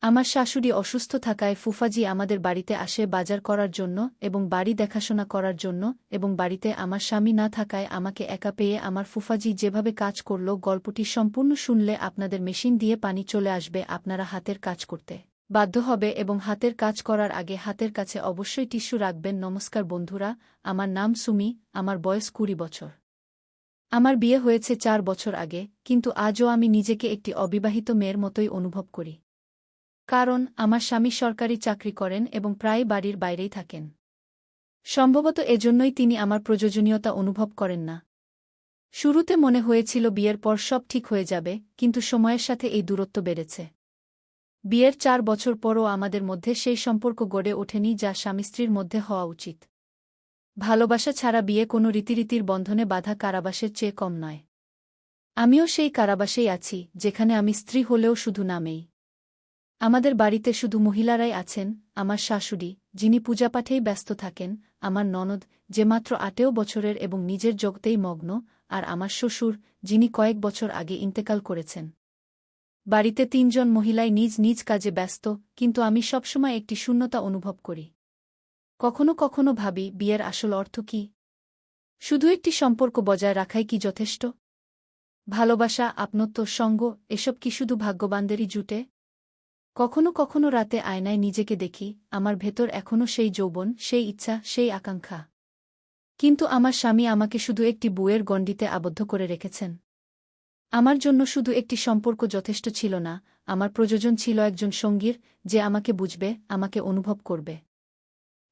আমার শাশুড়ি অসুস্থ থাকায় ফুফাজি আমাদের বাড়িতে আসে বাজার করার জন্য এবং বাড়ি দেখাশোনা করার জন্য এবং বাড়িতে আমার স্বামী না থাকায় আমাকে একা পেয়ে আমার ফুফাজি যেভাবে কাজ করল গল্পটি সম্পূর্ণ শুনলে আপনাদের মেশিন দিয়ে পানি চলে আসবে, আপনারা হাতের কাজ করতে বাধ্য হবে এবং হাতের কাজ করার আগে হাতের কাছে অবশ্যই টিস্যু রাখবেন। নমস্কার বন্ধুরা, আমার নাম সুমি, আমার বয়স 20 বছর। আমার বিয়ে হয়েছে 4 বছর আগে, কিন্তু আজও আমি নিজেকে একটি অবিবাহিত মেয়ের মতোই অনুভব করি। কারণ আমার স্বামী সরকারি চাকরি করেন এবং প্রায় বাড়ির বাইরেই থাকেন। সম্ভবত এজন্যই তিনি আমার প্রয়োজনীয়তা অনুভব করেন না। শুরুতে মনে হয়েছিল বিয়ের পর সব ঠিক হয়ে যাবে, কিন্তু সময়ের সাথে এই দূরত্ব বেড়েছে। বিয়ের 4 বছর পরও আমাদের মধ্যে সেই সম্পর্ক গড়ে ওঠেনি যা স্বামী-স্ত্রীর মধ্যে হওয়া উচিত। ভালোবাসা ছাড়া বিয়ে কোনো রীতিরীতির বন্ধনে বাঁধা কারাবাসের চেয়ে কম নয়। আমিও সেই কারাবাসেই আছি, যেখানে আমি স্ত্রী হলেও শুধু নামেই। আমাদের বাড়িতে শুধু মহিলারাই আছেন, আমার শাশুড়ি, যিনি পূজাপাঠেই ব্যস্ত থাকেন, আমার ননদ, যে মাত্র 8 বছরের এবং নিজের জগতেই মগ্ন, আর আমার শ্বশুর, যিনি কয়েক বছর আগে ইন্তেকাল করেছেন। বাড়িতে 3 জন মহিলাই নিজ নিজ কাজে ব্যস্ত, কিন্তু আমি সবসময় একটি শূন্যতা অনুভব করি। কখনো কখনো ভাবি, বিয়ের আসল অর্থ কি? শুধু একটি সম্পর্ক বজায় রাখাই কি যথেষ্ট? ভালোবাসা, আপনত্ব, সঙ্গ, এসব কি শুধু ভাগ্যবানদেরই জুটে? কখনো কখনো রাতে আয়নায় নিজেকে দেখি, আমার ভেতর এখনও সেই যৌবন, সেই ইচ্ছা, সেই আকাঙ্ক্ষা। কিন্তু আমার স্বামী আমাকে শুধু একটি বউয়ের গণ্ডিতে আবদ্ধ করে রেখেছেন। আমার জন্য শুধু একটি সম্পর্ক যথেষ্ট ছিল না, আমার প্রয়োজন ছিল একজন সঙ্গীর, যে আমাকে বুঝবে, আমাকে অনুভব করবে।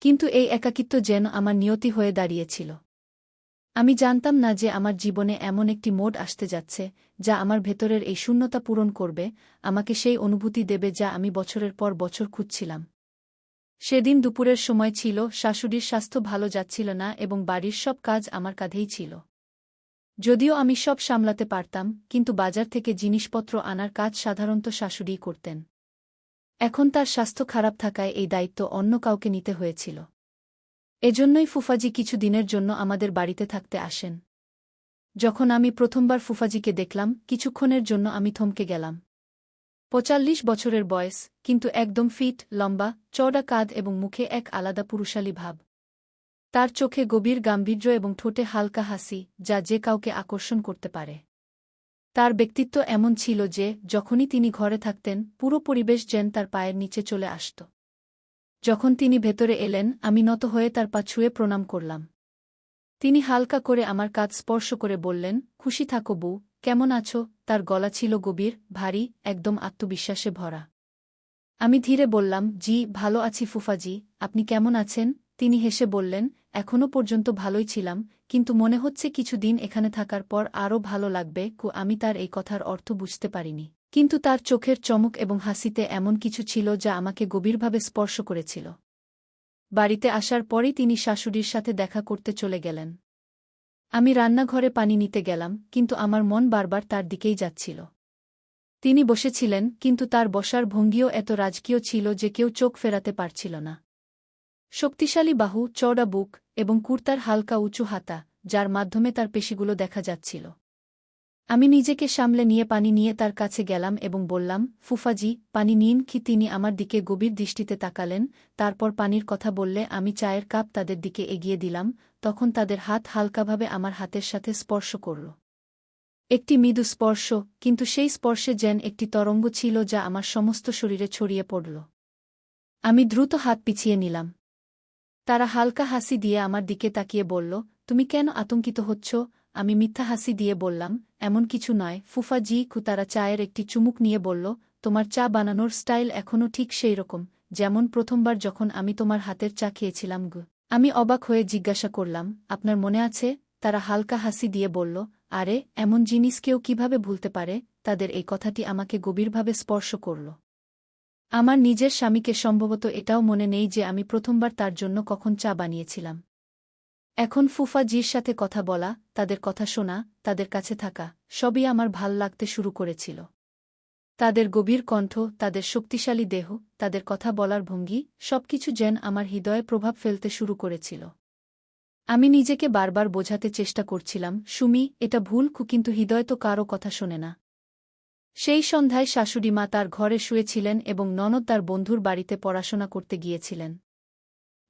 কিন্তু এই একাকিত্ব যেন আমার নিয়তি হয়ে দাঁড়িয়েছিল। আমি জানতাম না যে আমার জীবনে এমন একটি মোড় আসতে যাচ্ছে, যা আমার ভেতরের এই শূন্যতা পূরণ করবে, আমাকে সেই অনুভূতি দেবে যা আমি বছরের পর বছর খুঁজছিলাম। সেদিন দুপুরের সময় ছিল, শাশুড়ির স্বাস্থ্য ভালো যাচ্ছিল না এবং বাড়ির সব কাজ আমার কাঁধেই ছিল। যদিও আমি সব সামলাতে পারতাম, কিন্তু বাজার থেকে জিনিসপত্র আনার কাজ সাধারণত শাশুড়িই করতেন। এখন তার স্বাস্থ্য খারাপ থাকায় এই দায়িত্ব অন্য কাউকে নিতে হয়েছিল। এজন্যই ফুফাজি কিছু দিনের জন্য আমাদের বাড়িতে থাকতে আসেন। যখন আমি প্রথমবার ফুফাজিকে দেখলাম, কিছুক্ষণের জন্য আমি থমকে গেলাম। 45 বছরের বয়স, কিন্তু একদম ফিট, লম্বা, চওড়া কাঁধ এবং মুখে এক আলাদা পুরুষালী ভাব। তার চোখে গভীর গাম্ভীর্য এবং ঠোঁটে হালকা হাসি, যা যে কাউকে আকর্ষণ করতে পারে। তার ব্যক্তিত্ব এমন ছিল যে, যখনই তিনি ঘরে থাকতেন, পুরো পরিবেশ যেন তার পায়ের নিচে চলে আসত। যখন তিনি ভেতরে এলেন, আমি নত হয়ে তার পা ছুঁয়ে প্রণাম করলাম। তিনি হালকা করে আমার কাঁধ স্পর্শ করে বললেন, খুশি থাকো বউ, কেমন আছো? তার গলা ছিল গভীর, ভারী, একদম আত্মবিশ্বাসে ভরা। আমি ধীরে বললাম, জি, ভালো আছি ফুফাজি, আপনি কেমন আছেন? তিনি হেসে বললেন, এখনও পর্যন্ত ভালোই ছিলাম, কিন্তু মনে হচ্ছে কিছু দিন এখানে থাকার পর আরও ভালো লাগবে। আমি তার এই কথার অর্থ বুঝতে পারিনি, কিন্তু তার চোখের চমক এবং হাসিতে এমন কিছু ছিল যা আমাকে গভীরভাবে স্পর্শ করেছিল। বাড়িতে আসার পরই তিনি শাশুড়ির সাথে দেখা করতে চলে গেলেন। আমি রান্নাঘরে পানি নিতে গেলাম, কিন্তু আমার মন বারবার তার দিকেই যাচ্ছিল। তিনি বসেছিলেন, কিন্তু তার বসার ভঙ্গিও এত রাজকীয় ছিল যে কেউ চোখ ফেরাতে পারছিল না। শক্তিশালী বাহু, চওড়া বুক এবং কুর্তার হালকা উঁচু হাতা, যার মাধ্যমে তার পেশিগুলো দেখা যাচ্ছিল। আমি নিজেকে সামলে নিয়ে পানি নিয়ে তার কাছে গেলাম এবং বললাম, ফুফাজি, পানি নিন। তিনি আমার দিকে গভীর দৃষ্টিতে তাকালেন, তারপর পানির কথা বললে আমি চায়ের কাপ তাদের দিকে এগিয়ে দিলাম, তখন তাদের হাত হালকাভাবে আমার হাতের সাথে স্পর্শ করল। একটি মৃদু স্পর্শ, কিন্তু সেই স্পর্শে যেন একটি তরঙ্গ ছিল যা আমার সমস্ত শরীরে ছড়িয়ে পড়ল। আমি দ্রুত হাত পিছিয়ে নিলাম। তারা হালকা হাসি দিয়ে আমার দিকে তাকিয়ে বলল, তুমি কেন আতঙ্কিত হচ্ছ? আমি মিথ্যা হাসি দিয়ে বললাম, এমন কিছু নয় ফুফাজি। তারা চায়ের একটি চুমুক নিয়ে বলল, তোমার চা বানানোর স্টাইল এখনও ঠিক সেই রকম, যেমন প্রথমবার যখন আমি তোমার হাতের চা খেয়েছিলাম। আমি অবাক হয়ে জিজ্ঞাসা করলাম, আপনার মনে আছে? তারা হালকা হাসি দিয়ে বলল, আরে, এমন জিনিস কেউ কিভাবে ভুলতে পারে? তাদের এই কথাটি আমাকে গভীরভাবে স্পর্শ করল। আমার নিজের স্বামীকে সম্ভবত এটাও মনে নেই যে আমি প্রথমবার তার জন্য কখন চা বানিয়েছিলাম। এখন ফুফাজির সাথে কথা বলা, তাদের কথা শোনা, তাদের কাছে থাকা, সবই আমার ভাল লাগতে শুরু করেছিল। তাদের গভীর কণ্ঠ, তাদের শক্তিশালী দেহ, তাদের কথা বলার ভঙ্গি, সবকিছু যেন আমার হৃদয়ে প্রভাব ফেলতে শুরু করেছিল। আমি নিজেকে বারবার বোঝাতে চেষ্টা করছিলাম, সুমি, এটা ভুল, কিন্তু হৃদয় তো কারও কথা শোনে না। সেই সন্ধ্যায় শাশুড়িমা তার ঘরে শুয়েছিলেন এবং ননদ তার বন্ধুর বাড়িতে পড়াশোনা করতে গিয়েছিলেন।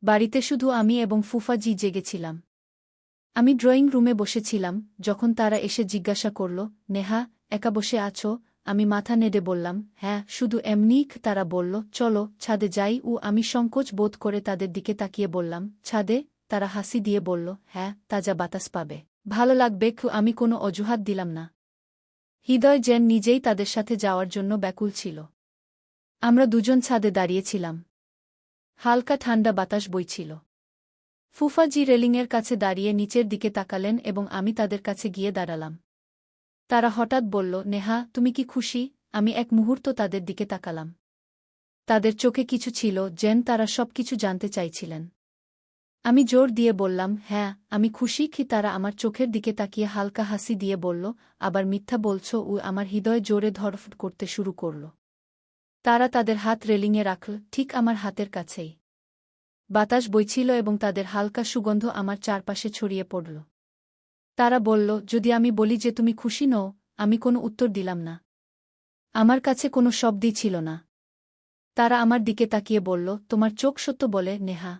বাড়িতে শুধু আমি এবং ফুফাজি জেগেছিলাম। আমি ড্রয়িং রুমে বসেছিলাম যখন তারা এসে জিজ্ঞাসা করল, নেহা, একা বসে আছো? আমি মাথা নেড়ে বললাম, হ্যাঁ, শুধু এমনিই। তারা বলল, চলো ছাদে যাই। আমি সংকোচ বোধ করে তাদের দিকে তাকিয়ে বললাম, ছাদে? তারা হাসি দিয়ে বলল, হ্যাঁ, তাজা বাতাস পাবে, ভালো লাগবে। আমি কোনো অজুহাত দিলাম না। হৃদয় যেন নিজেই তাদের সাথে যাওয়ার জন্য ব্যাকুল ছিল। আমরা দুজন ছাদে দাঁড়িয়েছিলাম। হালকা ঠান্ডা বাতাস বইছিল। ফুফাজি রেলিংয়ের কাছে দাঁড়িয়ে নিচের দিকে তাকালেন এবং আমি তাদের কাছে গিয়ে দাঁড়ালাম। তারা হঠাৎ বলল, নেহা, তুমি কি খুশি? আমি এক মুহূর্ত তাদের দিকে তাকালাম। তাদের চোখে কিছু ছিল, যেন তারা সবকিছু জানতে চাইছিলেন। আমি জোর দিয়ে বললাম, হ্যাঁ, আমি খুশি। তারা আমার চোখের দিকে তাকিয়ে হালকা হাসি দিয়ে বলল, আবার মিথ্যা বলছ? আমার হৃদয় জোরে ধড়ফড় করতে শুরু করল। তারা তাদের হাত রেলিংয়ে রাখল, ঠিক আমার হাতের কাছেই। বাতাস বইছিল এবং তাদের হালকা সুগন্ধ আমার চারপাশে ছড়িয়ে পড়ল। তারা বলল, যদি আমি বলি যে তুমি খুশি নও? আমি কোনো উত্তর দিলাম না। আমার কাছে কোনো শব্দই ছিল না। তারা আমার দিকে তাকিয়ে বলল, তোমার চোখ সত্য বলে, নেহা।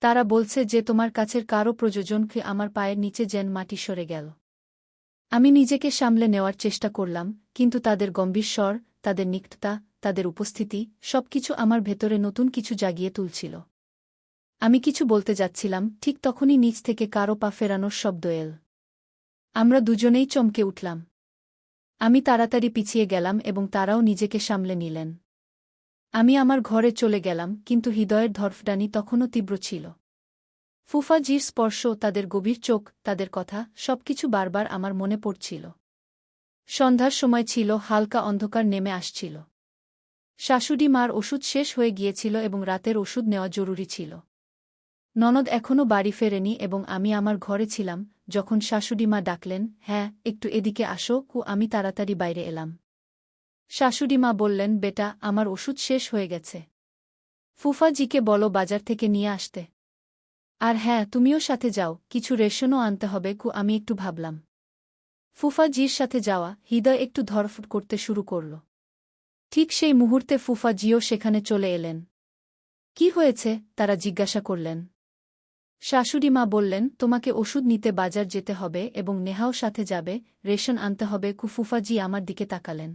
তারা বলছে যে তোমার কাছের কারও প্রযোজনকে আমার পায়ের নিচে যেন মাটি সরে গেল। আমি নিজেকে সামলে নেওয়ার চেষ্টা করলাম, কিন্তু তাদের গম্ভীর স্বর, তাদের নিকটতা, তাদের উপস্থিতি, সবকিছু আমার ভেতরে নতুন কিছু জাগিয়ে তুলছিল। আমি কিছু বলতে যাচ্ছিলাম, ঠিক তখনই নিচ থেকে কারও পা ফেরানোর শব্দ এল। আমরা দুজনেই চমকে উঠলাম। আমি তাড়াতাড়ি পিছিয়ে গেলাম এবং তারাও নিজেকে সামলে নিলেন। আমি আমার ঘরে চলে গেলাম, কিন্তু হৃদয়ের ধড়ফড়ানি তখনও তীব্র ছিল। ফুফাজির স্পর্শ, তাদের গভীর চোখ, তাদের কথা, সবকিছু বারবার আমার মনে পড়ছিল। সন্ধ্যার সময় ছিল, হালকা অন্ধকার নেমে আসছিল। শাশুড়ি মার ওষুধ শেষ হয়ে গিয়েছিল এবং রাতের ওষুধ নেওয়া জরুরি ছিল। ননদ এখনও বাড়ি ফেরেনি এবং আমি আমার ঘরে ছিলাম যখন শাশুড়িমা ডাকলেন, হ্যাঁ, একটু এদিকে আসো। আমি তাড়াতাড়ি বাইরে এলাম। শাশুড়িমা বললেন, বেটা, আমার ওষুধ শেষ হয়ে গেছে। ফুফাজিকে বলো বাজার থেকে নিয়ে আসতে। আর হ্যাঁ, তুমিও সাথে যাও, কিছু রেশনও আনতে হবে। আমি একটু ভাবলাম। ফুফাজির সাথে যাওয়া, হৃদয় একটু ধড়ফড় করতে শুরু করল। ঠিক সেই মুহূর্তে ফুফাজিও সেখানে চলে এলেন। কি হয়েছে? তারা জিজ্ঞাসা করলেন। শাশুড়িমা বললেন, তোমাকে ওষুধ নিতে বাজার যেতে হবে এবং নেহাও সাথে যাবে, রেশন আনতে হবে। ফুফাজি আমার দিকে তাকালেন।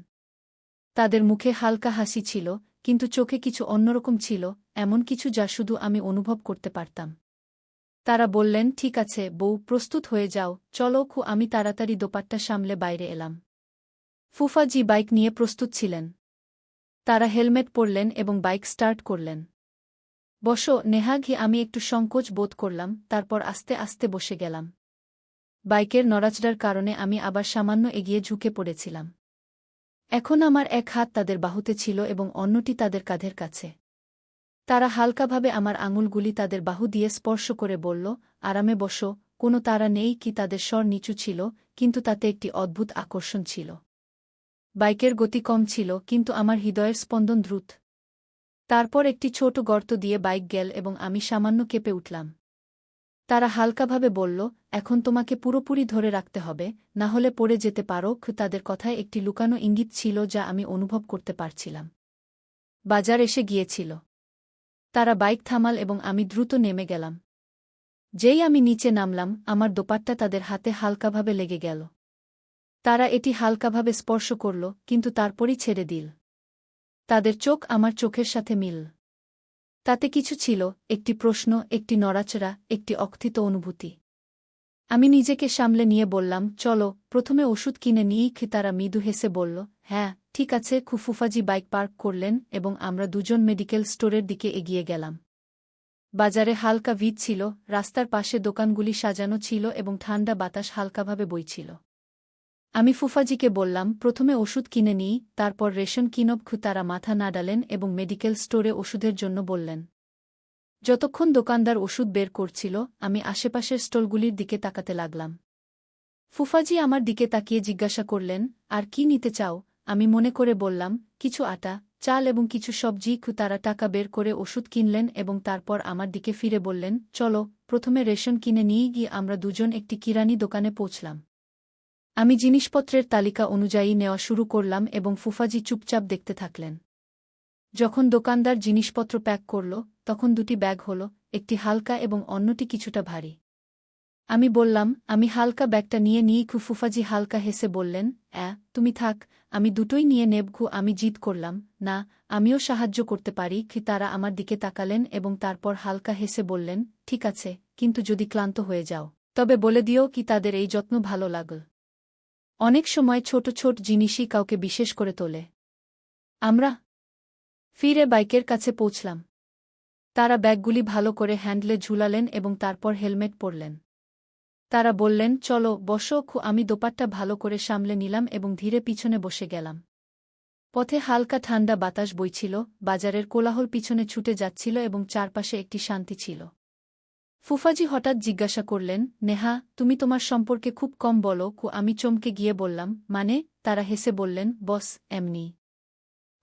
তাদের মুখে হালকা হাসি ছিল, কিন্তু চোখে কিছু অন্যরকম ছিল, এমন কিছু যা শুধু আমি অনুভব করতে পারতাম। তারা বললেন, ঠিক আছে বউ, প্রস্তুত হয়ে যাও, চলো। আমি তাড়াতাড়ি দোপাট্টা সামলে বাইরে এলাম। ফুফাজি বাইক নিয়ে প্রস্তুত ছিলেন। তারা হেলমেট পরলেন এবং বাইক স্টার্ট করলেন। বসো, নেহা। আমি একটু সংকোচ বোধ করলাম, তারপর আস্তে আস্তে বসে গেলাম। বাইকের নড়াচড়ার কারণে আমি আবার সামান্য এগিয়ে ঝুঁকে পড়েছিলাম। এখন আমার এক হাত তাদের বাহুতে ছিল এবং অন্যটি তাদের কাঁধের কাছে। তারা হালকাভাবে আমার আঙুলগুলি তাদের বাহু দিয়ে স্পর্শ করে বলল, আরামে বসো। কোনো তাড়া নেই। তাদের স্বর নিচু ছিল, কিন্তু তাতে একটি অদ্ভুত আকর্ষণ ছিল। বাইকের গতি কম ছিল, কিন্তু আমার হৃদয়ের স্পন্দন দ্রুত। তারপর একটি ছোট গর্ত দিয়ে বাইক গেল এবং আমি সামান্য কেঁপে উঠলাম। তারা হালকাভাবে বলল, এখন তোমাকে পুরোপুরি ধরে রাখতে হবে, না হলে পড়ে যেতে পারো। তাদের কথায় একটি লুকানো ইঙ্গিত ছিল যা আমি অনুভব করতে পারছিলাম। বাজার এসে গিয়েছিল। তারা বাইক থামাল এবং আমি দ্রুত নেমে গেলাম। যেই আমি নিচে নামলাম, আমার দোপাট্টা তাদের হাতে হালকাভাবে লেগে গেল। তারা এটি হালকাভাবে স্পর্শ করল, কিন্তু তারপরই ছেড়ে দিল। তাদের চোখ আমার চোখের সাথে মিল। তাতে কিছু ছিল, একটি প্রশ্ন, একটি নড়াচড়া, একটি অকথিত অনুভূতি। আমি নিজেকে সামলে নিয়ে বললাম, চলো, প্রথমে ওষুধ কিনে নিই। তারা মৃদু হেসে বলল, হ্যাঁ, ঠিক আছে। ফুফাজি বাইক পার্ক করলেন এবং আমরা দুজন মেডিকেল স্টোরের দিকে এগিয়ে গেলাম। বাজারে হালকা ভিড় ছিল, রাস্তার পাশে দোকানগুলি সাজানো ছিল এবং ঠান্ডা বাতাস হালকাভাবে বইছিল। আমি ফুফাজিকে বললাম, প্রথমে ওষুধ কিনে নিই, তারপর রেশন কিনব। তারা মাথা নাড়ালেন এবং মেডিকেল স্টোরে ওষুধের জন্য বললেন। যতক্ষণ দোকানদার ওষুধ বের করছিল, আমি আশেপাশের স্টলগুলির দিকে তাকাতে লাগলাম। ফুফাজি আমার দিকে তাকিয়ে জিজ্ঞাসা করলেন, আর কি নিতে চাও? আমি মনে করে বললাম, কিছু আটা, চাল এবং কিছু সবজি। তারা টাকা বের করে ওষুধ কিনলেন এবং তারপর আমার দিকে ফিরে বললেন, চলো, প্রথমে রেশন কিনে নিয়ে গিয়ে আমরা দুজন একটি কিরানি দোকানে পৌঁছলাম। আমি জিনিসপত্রের তালিকা অনুযায়ী নেওয়া শুরু করলাম এবং ফুফাজি চুপচাপ দেখতে থাকলেন। যখন দোকানদার জিনিসপত্র প্যাক করল, তখন দুটি ব্যাগ হল, একটি হালকা এবং অন্যটি কিছুটা ভারী। আমি বললাম, আমি হালকা ব্যাগটা নিয়ে নিই। ফুফাজি হালকা হেসে বললেন, তুমি থাক, আমি দুটোই নিয়ে নেব। আমি জিদ করলাম, না, আমিও সাহায্য করতে পারি। তারা আমার দিকে তাকালেন এবং তারপর হালকা হেসে বললেন, ঠিক আছে, কিন্তু যদি ক্লান্ত হয়ে যাও, তবে বলে দিও তাদের এই যত্ন ভালো লাগল। অনেক সময় ছোট ছোট জিনিসই কাউকে বিশেষ করে তোলে। আমরা ফিরে বাইকের কাছে পৌঁছলাম। তারা ব্যাগগুলি ভালো করে হ্যান্ডলে ঝুলালেন এবং তারপর হেলমেট পরলেন। তারা বললেন, চলো বসো। আমি দোপাট্টা ভালো করে সামলে নিলাম এবং ধীরে পিছনে বসে গেলাম। পথে হালকা ঠান্ডা বাতাস বইছিল, বাজারের কোলাহল পিছনে ছুটে যাচ্ছিল এবং চারপাশে একটি শান্তি ছিল। ফুফাজি হঠাৎ জিজ্ঞাসা করলেন, নেহা, তুমি তোমার সম্পর্কে খুব কম বলো। আমি চমকে গিয়ে বললাম, মানে? তারা হেসে বললেন, বস, এমনি।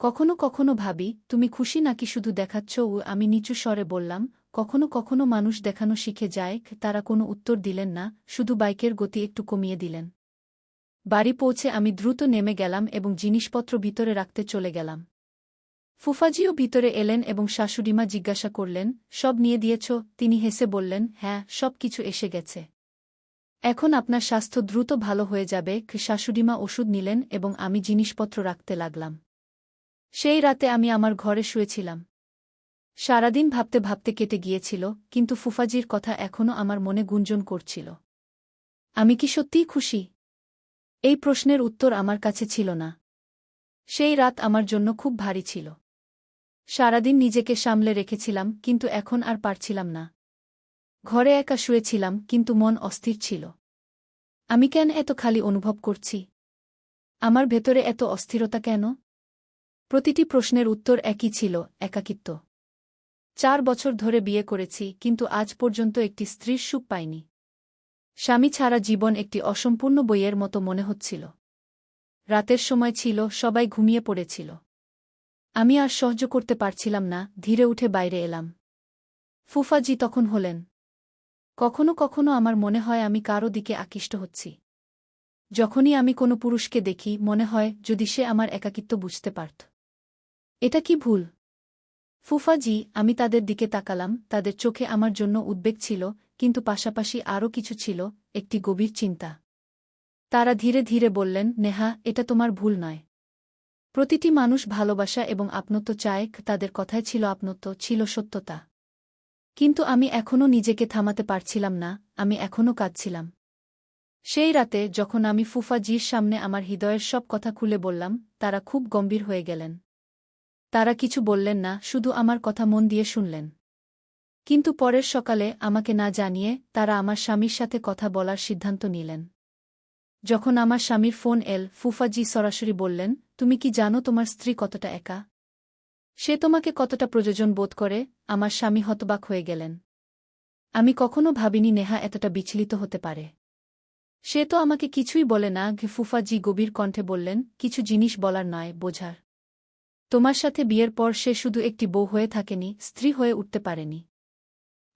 কখনো কখনো ভাবি, তুমি খুশি নাকি শুধু দেখাচ্ছ। আমি নিচু স্বরে বললাম, কখনো কখনো মানুষ দেখানো শিখে যায়। তারা কোনো উত্তর দিলেন না, শুধু বাইকের গতি একটু কমিয়ে দিলেন। বাড়ি পৌঁছে আমি দ্রুত নেমে গেলাম এবং জিনিসপত্র ভিতরে রাখতে চলে গেলাম। ফুফাজিও ভিতরে এলেন এবং শাশুড়িমা জিজ্ঞাসা করলেন, সব নিয়ে দিয়েছ? তিনি হেসে বললেন, হ্যাঁ, সব কিছু এসে গেছে। এখন আপনার স্বাস্থ্য দ্রুত ভালো হয়ে যাবে। শাশুড়িমা ওষুধ নিলেন এবং আমি জিনিসপত্র রাখতে লাগলাম। সেই রাতে আমি আমার ঘরে শুয়েছিলাম। সারাদিন ভাবতে ভাবতে কেটে গিয়েছিল, কিন্তু ফুফাজির কথা এখনও আমার মনে গুঞ্জন করছিল। আমি কি সত্যিই খুশি? এই প্রশ্নের উত্তর আমার কাছে ছিল না। সেই রাত আমার জন্য খুব ভারী ছিল। সারাদিন নিজেকে সামলে রেখেছিলাম, কিন্তু এখন আর পারছিলাম না। ঘরে একা শুয়েছিলাম, কিন্তু মন অস্থির ছিল। আমি কেন এত খালি অনুভব করছি? আমার ভেতরে এত অস্থিরতা কেন? প্রতিটি প্রশ্নের উত্তর একই ছিল, একাকিত্ব। 4 বছর ধরে বিয়ে করেছি, কিন্তু আজ পর্যন্ত একটি স্ত্রীর সুখ পাইনি। স্বামী ছাড়া জীবন একটি অসম্পূর্ণ বইয়ের মতো মনে হচ্ছিল। রাতের সময় ছিল, সবাই ঘুমিয়ে পড়েছিল। আমি আর সহ্য করতে পারছিলাম না, ধীরে উঠে বাইরে এলাম। ফুফাজি তখন হলেন। কখনো কখনো আমার মনে হয় আমি কারো দিকে আকৃষ্ট হচ্ছি। যখনই আমি কোনো পুরুষকে দেখি, মনে হয় যদি সে আমার একাকিত্ব বুঝতে পারত। এটা কি ভুল? ফুফাজি, আমি তাদের দিকে তাকালাম। তাদের চোখে আমার জন্য উদ্বেগ ছিল, কিন্তু পাশাপাশি আরও কিছু ছিল, একটি গভীর চিন্তা। তারা ধীরে ধীরে বললেন, নেহা, এটা তোমার ভুল নয়। প্রতিটি মানুষ ভালোবাসা এবং আপনত্ব চায়। তাদের কথায় ছিল আপনত্ব, ছিল সত্যতা। কিন্তু আমি এখনও নিজেকে থামাতে পারছিলাম না, আমি এখনও কাঁদছিলাম। সেই রাতে যখন আমি ফুফাজির সামনে আমার হৃদয়ের সব কথা খুলে বললাম, তারা খুব গম্ভীর হয়ে গেলেন। তারা কিছু বললেন না, শুধু আমার কথা মন দিয়ে শুনলেন। কিন্তু পরের সকালে, আমাকে না জানিয়ে, তারা আমার স্বামীর সাথে কথা বলার সিদ্ধান্ত নিলেন। যখন আমার স্বামীর ফোন এল, ফুফাজি সরাসরি বললেন, তুমি কি জানো তোমার স্ত্রী কতটা একা? সে তোমাকে কতটা প্রয়োজন বোধ করে? আমার স্বামী হতবাক হয়ে গেলেন। আমি কখনো ভাবিনি নেহা এতটা বিচলিত হতে পারে। সে তো আমাকে কিছুই বলে না। ফুফাজি গভীর কণ্ঠে বললেন, কিছু জিনিস বলার নয়, বোঝার। তোমার সাথে বিয়ের পর সে শুধু একটি বউ হয়ে থাকেনি, স্ত্রী হয়ে উঠতে পারেনি।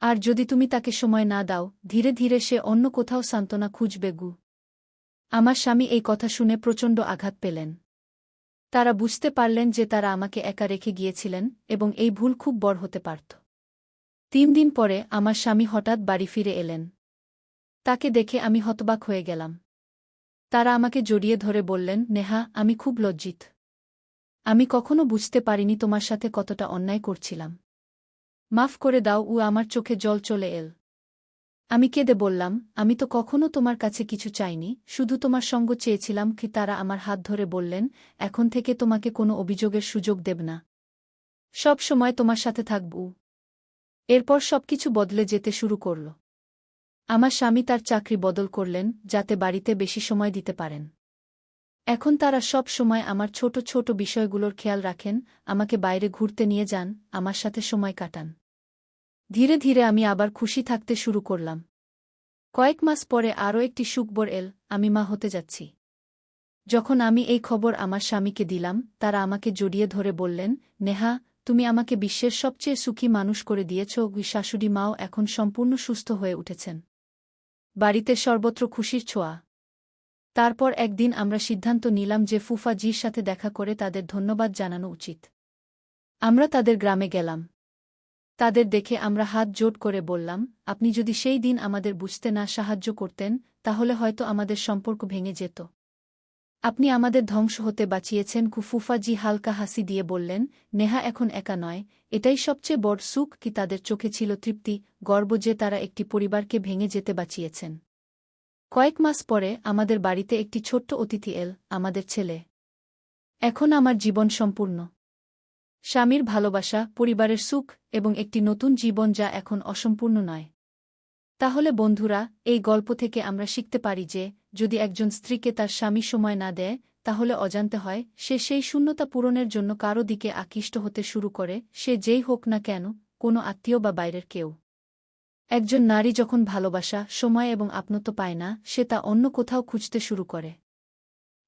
আর যদি তুমি তাকে সময় না দাও, ধীরে ধীরে সে অন্য কোথাও সান্ত্বনা খুঁজবে। আমার স্বামী এই কথা শুনে প্রচণ্ড আঘাত পেলেন। তারা বুঝতে পারলেন যে তারা আমাকে একা রেখে গিয়েছিলেন এবং এই ভুল খুব বড় হতে পারত। 3 দিন পরে আমার স্বামী হঠাৎ বাড়ি ফিরে এলেন। তাকে দেখে আমি হতবাক হয়ে গেলাম। তারা আমাকে জড়িয়ে ধরে বললেন, নেহা, আমি খুব লজ্জিত। আমি কখনো বুঝতে পারিনি তোমার সাথে কতটা অন্যায় করছিলাম। মাফ করে দাও। আমার চোখে জল চলে এল। আমি কেঁদে বললাম, আমি তো কখনো তোমার কাছে কিছু চাইনি, শুধু তোমার সঙ্গ চেয়েছিলাম। তারা আমার হাত ধরে বললেন, এখন থেকে তোমাকে কোনো অভিযোগের সুযোগ দেব না। সব সময় তোমার সাথে থাকব। এরপর সবকিছু বদলে যেতে শুরু করল। আমার স্বামী তার চাকরি বদল করলেন, যাতে বাড়িতে বেশি সময় দিতে পারেন। এখন তারা সব সময় আমার ছোট ছোট বিষয়গুলোর খেয়াল রাখেন, আমাকে বাইরে ঘুরতে নিয়ে যান, আমার সাথে সময় কাটান। ধীরে ধীরে আমি আবার খুশি থাকতে শুরু করলাম। কয়েক মাস পরে আরও একটি সুখবর এল, আমি মা হতে যাচ্ছি। যখন আমি এই খবর আমার স্বামীকে দিলাম, তারা আমাকে জড়িয়ে ধরে বললেন, নেহা, তুমি আমাকে বিশ্বের সবচেয়ে সুখী মানুষ করে দিয়েছ। শাশুড়ি মাও এখন সম্পূর্ণ সুস্থ হয়ে উঠেছেন। বাড়িতে সর্বত্র খুশির ছোঁয়া। তারপর একদিন আমরা সিদ্ধান্ত নিলাম যে ফুফাজির সাথে দেখা করে তাদের ধন্যবাদ জানানো উচিত। আমরা তাদের গ্রামে গেলাম। তাদের দেখে আমরা হাত জোড় করে বললাম, আপনি যদি সেই দিন আমাদের বুঝতে না সাহায্য করতেন, তাহলে হয়তো আমাদের সম্পর্ক ভেঙে যেত। আপনি আমাদের ধ্বংস হতে বাঁচিয়েছেন। ফুফাজি হালকা হাসি দিয়ে বললেন, নেহা এখন একা নয়, এটাই সবচেয়ে বড় সুখ। কি তাদের চোখে ছিল তৃপ্তি, গর্ব যে তারা একটি পরিবারকে ভেঙে যেতে বাঁচিয়েছেন। কয়েক মাস পরে আমাদের বাড়িতে একটি ছোট্ট অতিথি এল, আমাদের ছেলে। এখন আমার জীবন সম্পূর্ণ। স্বামীর ভালোবাসা, পরিবারের সুখ এবং একটি নতুন জীবন যা এখন অসম্পূর্ণ নয়। তাহলে বন্ধুরা, এই গল্প থেকে আমরা শিখতে পারি যে, যদি একজন স্ত্রীকে তার স্বামী সময় না দেয়, তাহলে অজান্তে হয় সে সেই শূন্যতা পূরণের জন্য কারো দিকে আকৃষ্ট হতে শুরু করে, সে যেই হোক না কেন, কোনো আত্মীয় বা বাইরের কেউ। একজন নারী যখন ভালোবাসা, সময় এবং আপনত্ব পায় না, সে তা অন্য কোথাও খুঁজতে শুরু করে।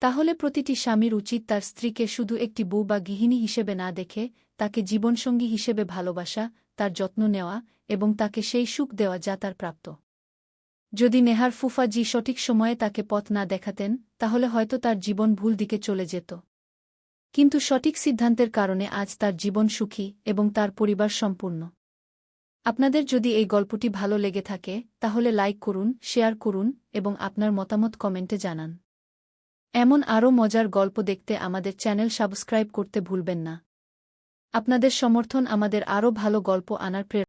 তাহলে প্রতিটি স্বামীর উচিত তার স্ত্রীকে শুধু একটি বউ বা গৃহিণী হিসেবে না দেখে, তাকে জীবনসঙ্গী হিসেবে ভালোবাসা, তার যত্ন নেওয়া এবং তাকে সেই সুখ দেওয়া যা তার প্রাপ্ত। যদি নেহার ফুফাজি সঠিক সময়ে তাকে পথ না দেখাতেন, তাহলে হয়তো তার জীবন ভুল দিকে চলে যেত। কিন্তু সঠিক সিদ্ধান্তের কারণে আজ তার জীবন সুখী এবং তার পরিবার সম্পূর্ণ। আপনাদের যদি এই গল্পটি ভালো লেগে থাকে, তাহলে লাইক করুন, শেয়ার করুন এবং আপনার মতামত কমেন্টে জানান। এমন আরও মজার গল্প দেখতে আমাদের চ্যানেল সাবস্ক্রাইব করতে ভুলবেন না। আপনাদের সমর্থন আমাদের আরও ভালো গল্প আনার প্রেরণা।